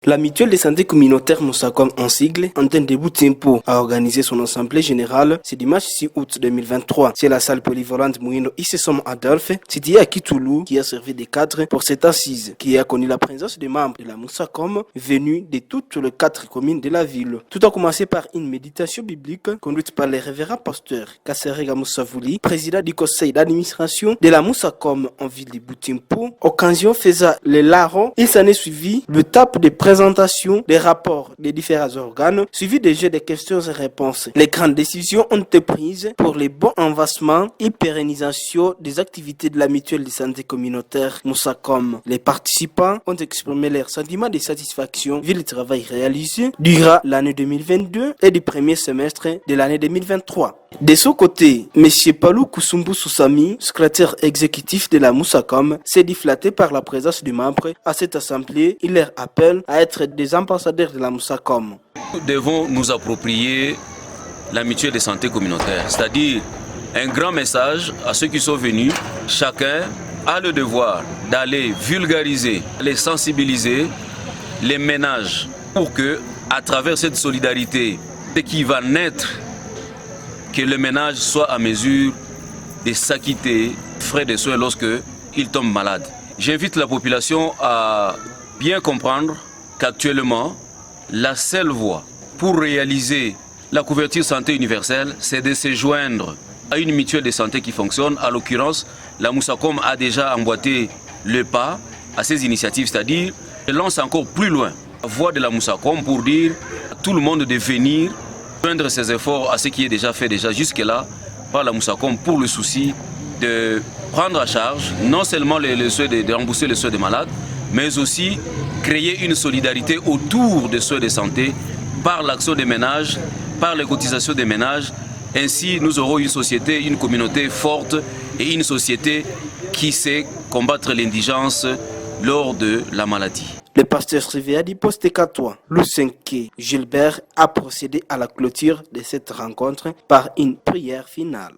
La mutuelle de santé communautaire Moussacom en sigle, antenne de Boutimpo, a organisé son assemblée générale ce dimanche 6 août 2023. C'est la salle polyvalente Mouino Issesom Adolphe, située à Kitoulou, qui a servi de cadre pour cette assise, qui a connu la présence des membres de la Moussacom venus de toutes les 4 communes de la ville. Tout a commencé par une méditation biblique conduite par le révérend pasteur Kasserega Moussavouli, président du conseil d'administration de la Moussacom en ville de Boutimpo. Occasion faisant le larron, il s'en est suivi le tape de présentation des rapports des différents organes, suivi des jeux de questions et réponses. Les grandes décisions ont été prises pour les bons investissements et pérennisation des activités de la mutuelle de santé communautaire Moussacom. Les participants ont exprimé leur sentiment de satisfaction vu le travail réalisé durant l'année 2022 et du premier semestre de l'année 2023. De son côté, M. Palou Koussoumbu Soussami, secrétaire exécutif de la Moussacom, s'est dit flatté par la présence des membres à cette assemblée. Il leur appelle à être des ambassadeurs de la Moussacom. Nous devons nous approprier la mutuelle de santé communautaire, c'est-à-dire un grand message à ceux qui sont venus. Chacun a le devoir d'aller vulgariser, les sensibiliser, les ménages, pour que, à travers cette solidarité, ce qui va naître, que le ménage soit à mesure de s'acquitter frais de soins lorsque il tombe malade. J'invite la population à bien comprendre qu'actuellement, la seule voie pour réaliser la couverture santé universelle, c'est de se joindre à une mutuelle de santé qui fonctionne. À l'occurrence, la Moussacom a déjà emboîté le pas à ces initiatives, c'est-à-dire elle lance encore plus loin la voie de la Moussacom pour dire à tout le monde de venir joindre ses efforts à ce qui est déjà fait jusque-là par la Moussacom pour le souci de prendre à charge non seulement de rembourser les soins des malades, mais aussi créer une solidarité autour des soins de santé par l'action des ménages, par les cotisations des ménages. Ainsi, nous aurons une société, une communauté forte et une société qui sait combattre l'indigence lors de la maladie. Le pasteur Sylvia du poste Catois, Lusenke Gilbert, a procédé à la clôture de cette rencontre par une prière finale.